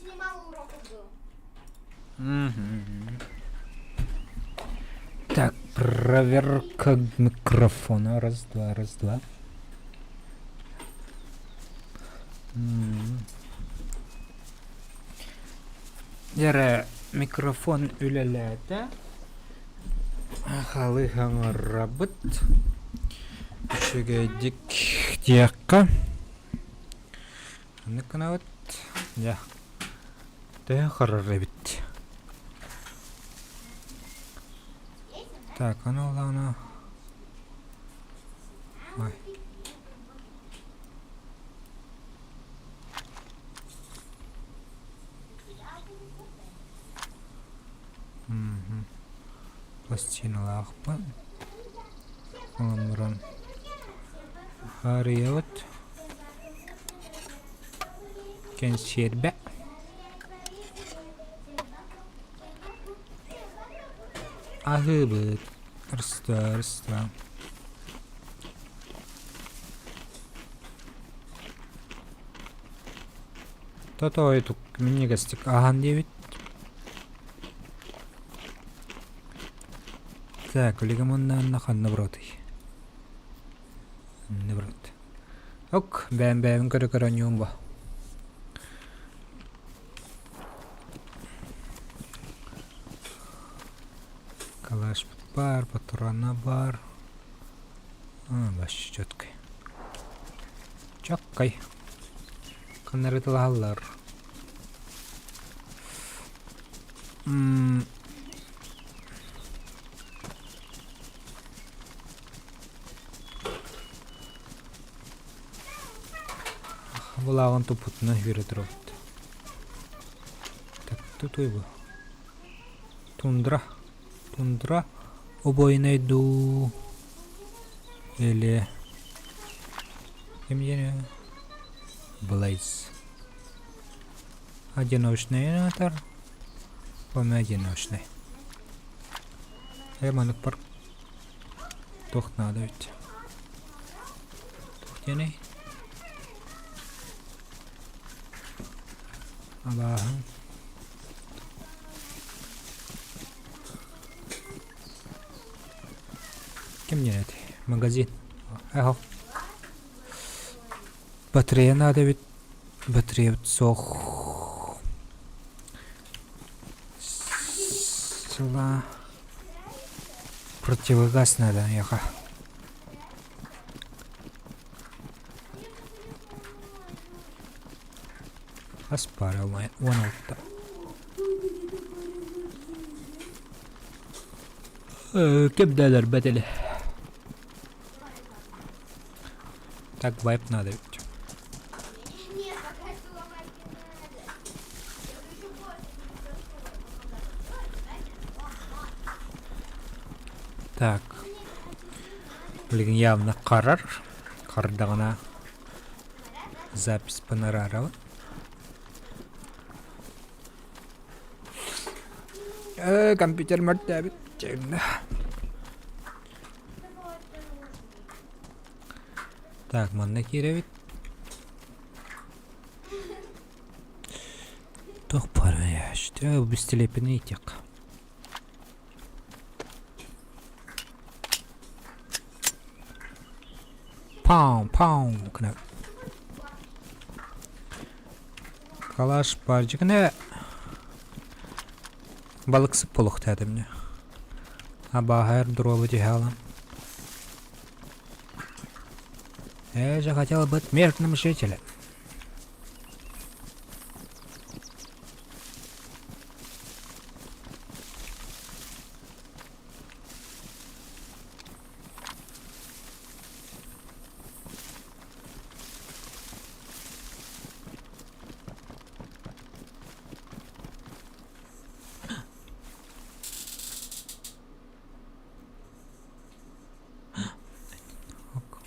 сегодня мало уроков было. Так, проверка микрофона. Раз, два, раз, два. Яра, микрофон үлеләді. Халыхаңа рабыт. Үшігейдік тияққа. Анықына вот. Я. Да, қарары бит. Так, она. Ой. Пластина лахпа. Амран. Хариот. Кенсербе. Ахыбыт. Рста. То эту мини-гастик. Аган 9. Так, лигамонна нахан наброты. Наброт. Ок, бэм каракараньюмба. Калаш бар, патрона бар. Баш чёткой. Чоккай. Канарытылалар. Булаган тупутна виридробт. Так, тут его. Тундра. Обои найду. Или... Именно... Блейз. Одиночный инвентарь. Он одиночный. Манук парк. Тох надо ведь. Тухтяный. Ага. Кем мне это? Магазин. Ага. Батарея надо ведь. Батарея сох. Сла. Противогаз надо, яха. Аспара вон алта. Кебдалар бадали. Так вайп надо ведь. Так. Блин, явно карар. Кардагана. Запись панорарова. Компьютер мертвый. Так, манна киревит. Тох пара что бестелепенный тек. Пау, кнап. Калаш парчикне. Балыксы полуқтады мне. Абахар дровы дехала. Я же хотел быть мирным жителем.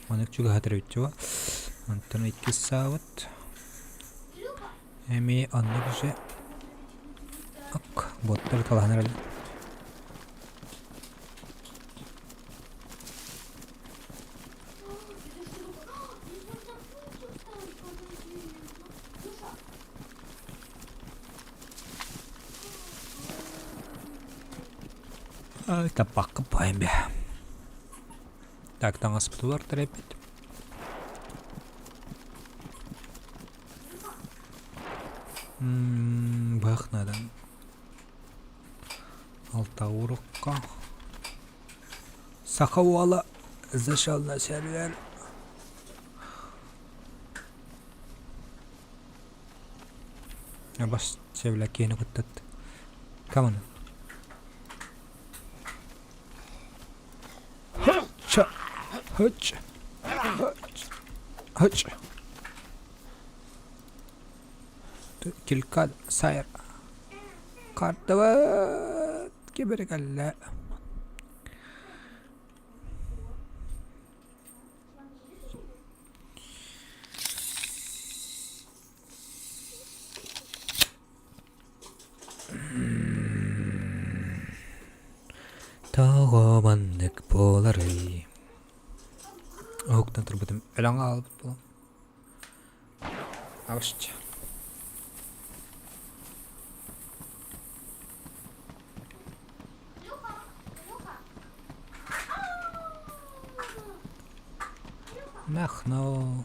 Манек juga hadir itu, antara itu sawat, emi anda bisa, botol kalah nara. Табак копаем бе. Так, там аспектуар трепет. Бах надо. Алтаурукка. Сахавала. Зашел на сервер. Я бас севляки не кутат. Камон. Ча. Хач. Хач. Хач. Килкад сайр. Картава. Киберкалла. Тағаманнық болары. Оқтан тұрбытым әлаңа алып болам. Авшча. Нахно.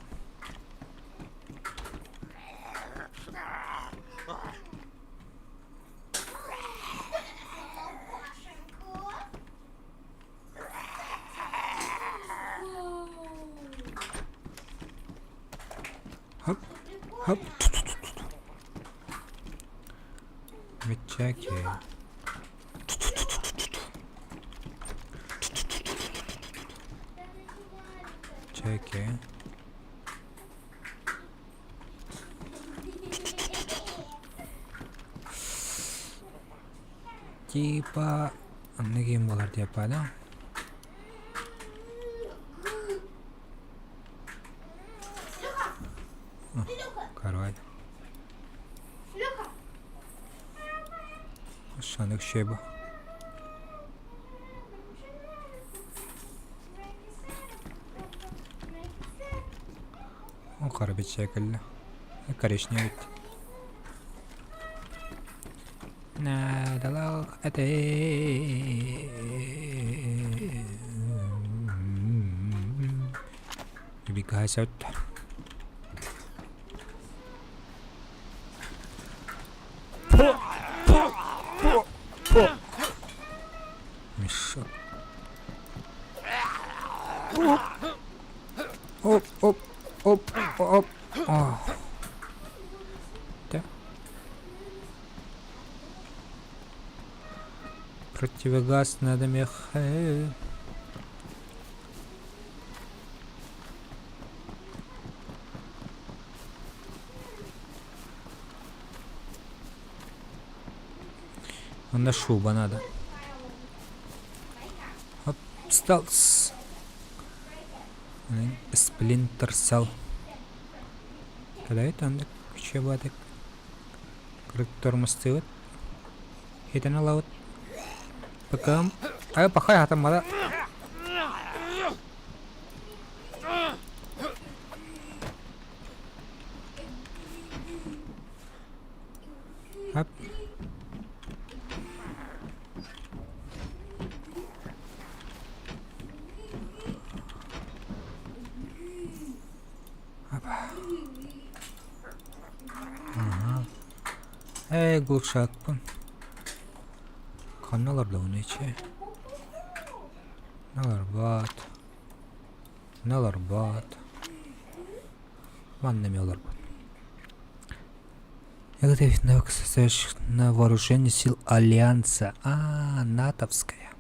Хоп, хоп. Чеки. Чеки. Типа не геймболар деп да? Карвай. Шанық шебі. Он қарабет шекілі. Коричневый. Надалақ әте. Убегай сәуттер. Мешок. Оп, оп, оп, оп. Да. Противогаз надо меха. На шуба надо. Оп, встал. Сплинтер сел. Когда это он чебатик? Корректор мастывает. Это на лаут. Пока. Ай, пахай, там мада. Оп. Глушакпын. Каналарда он içe. Налар бат. Ваннами олар бат. Я готовить навык состоящих на вооружении сил Альянса. натовская.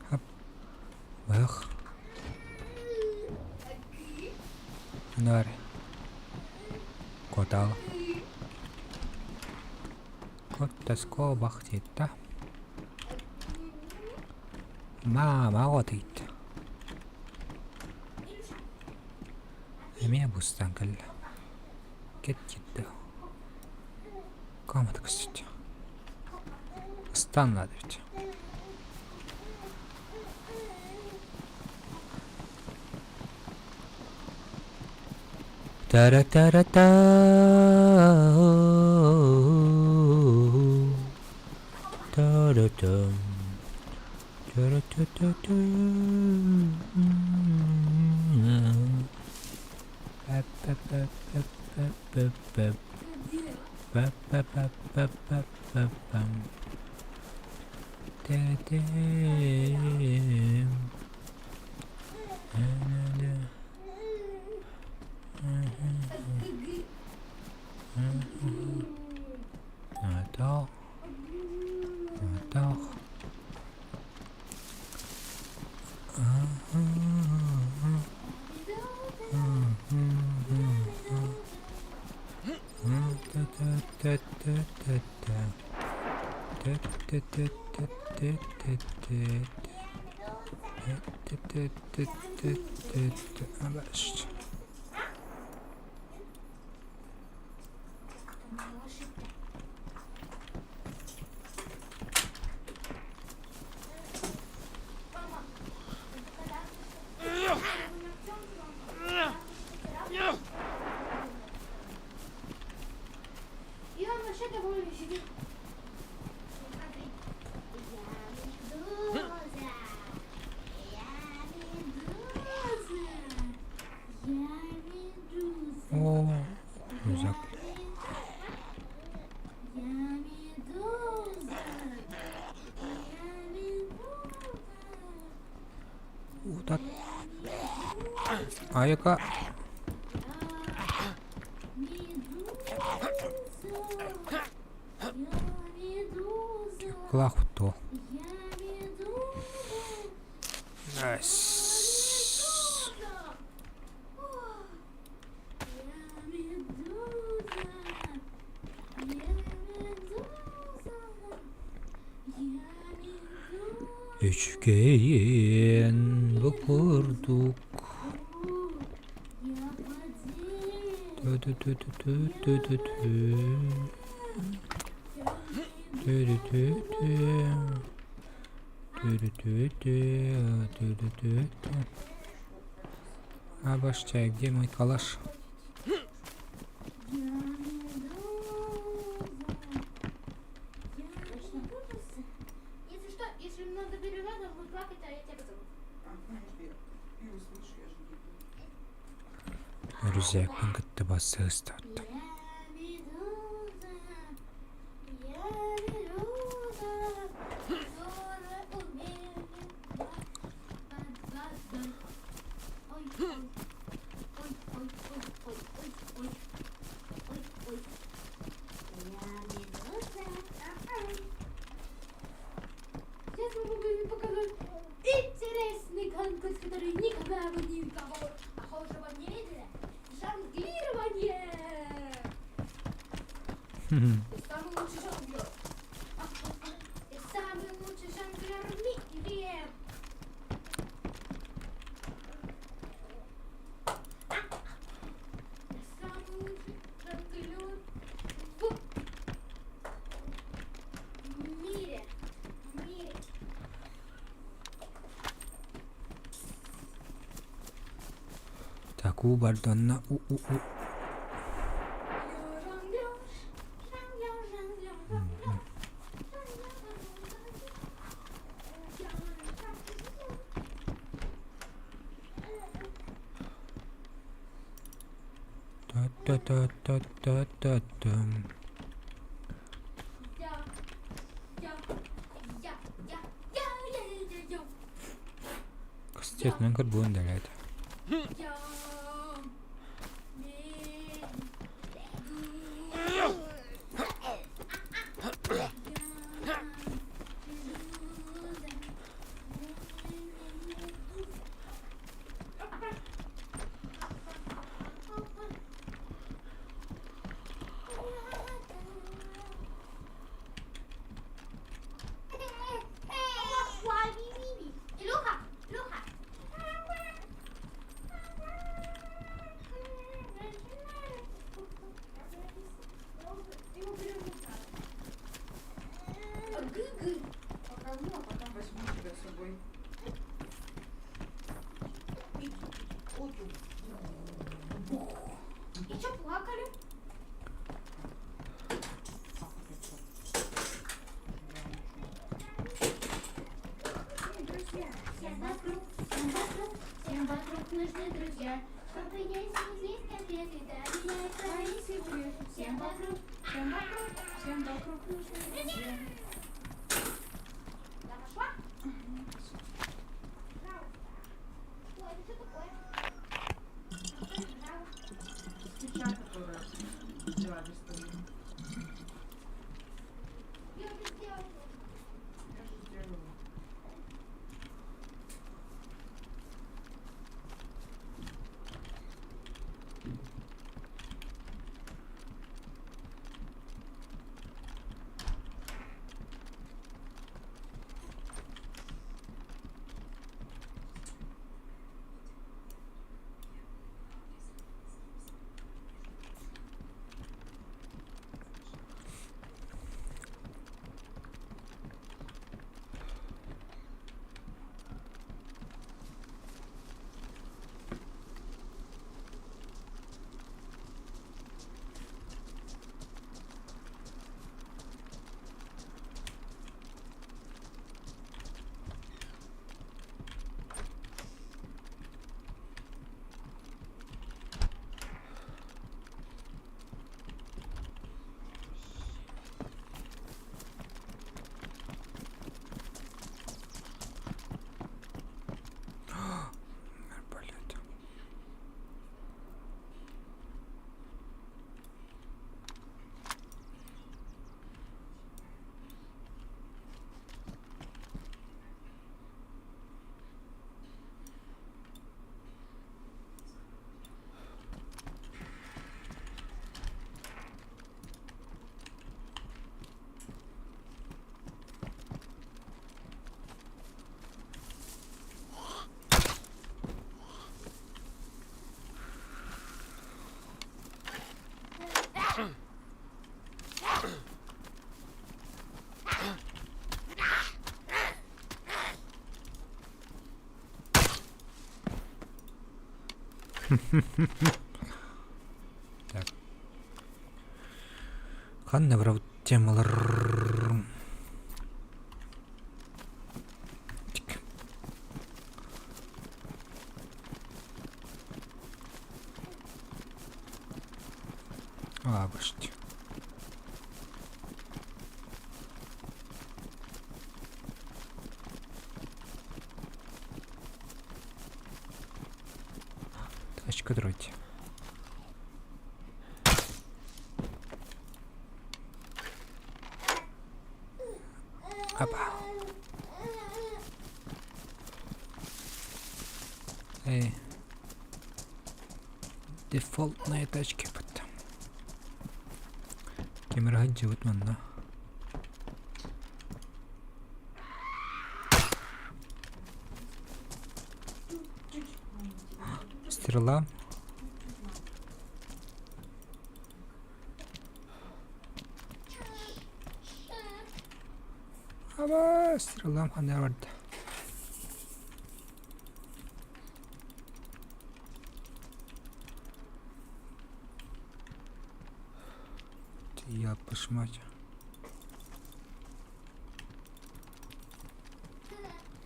Хоп. Бах. Наре. Котал. Коттаско бахтитта. Мама отит. Эме бустан кал. Кетти. Камат, кстати. Стан надо ведь. Та-ра-та-ра-та. Тю-ру-тум. Тю-ру-тю-тю-тю. Па-па-па-па-па-па-па. Па-па-па-па-па-па-пам. Та-дам. Да-да-да. Attends. Attends. Abaixo. Иван, что ты будешь сидеть? О, рюкзак. Так. А яка? Клахто. Найс. Üçgen kurduk. Tü tü tü tü tü tü tü tü. Tü tü tü tü. Tü tü tü tü. Tü tü tü tü. А башчай, где мой калаш? Если что, если много перелетов, будет плакать, а я тебя позову. Рюкзак пыңгытты басы ыстатты. Сейчас мы будем показать интересный конкурс, который никогда вы никого похожего не видели. Жонглирование! Ты самый лучший жонглер. Ты самый лучший жонглер в мире. Ты самый лучший жонглер в мире. В мире. Так, у бардонна у. Та-та-та-та-та-та-там. Кстати, мен карбон далет. Илюха, Илюха. нужны друзья. Чтобы не съесть конфеты, да меня происходит. Всем вокруг, всем вокруг нужны друзья. Я пошла? Ой, это что такое? Свеча, которая взяла без того. Я уже сделала. Я же сделала. Арбалет. Так. Қандай бір темалар. Тик. Почти. Тачка дроть. Опа. Дефолтные тачки потом. Кемерхан живут манна. Стрела. Аба, стрелам қандай барды. Yapış mać.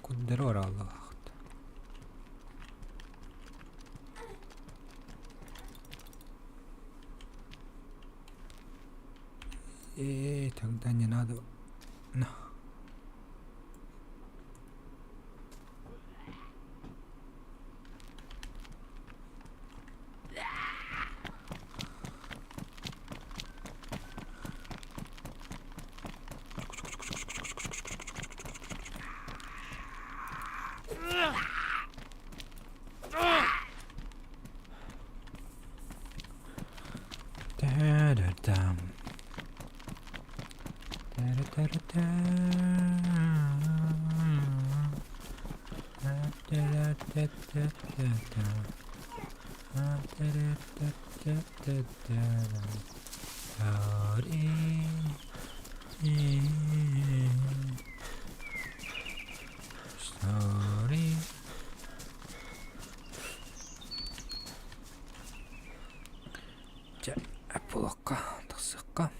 Куддер оралы вақыт. Тогда не надо. На. Да-да-дам. Да-да-да-да. Да-да-да-да-да. Да-да-да-да-да. Sorry. Sorry. 자, 앞으로 갈까? 더 쓸까?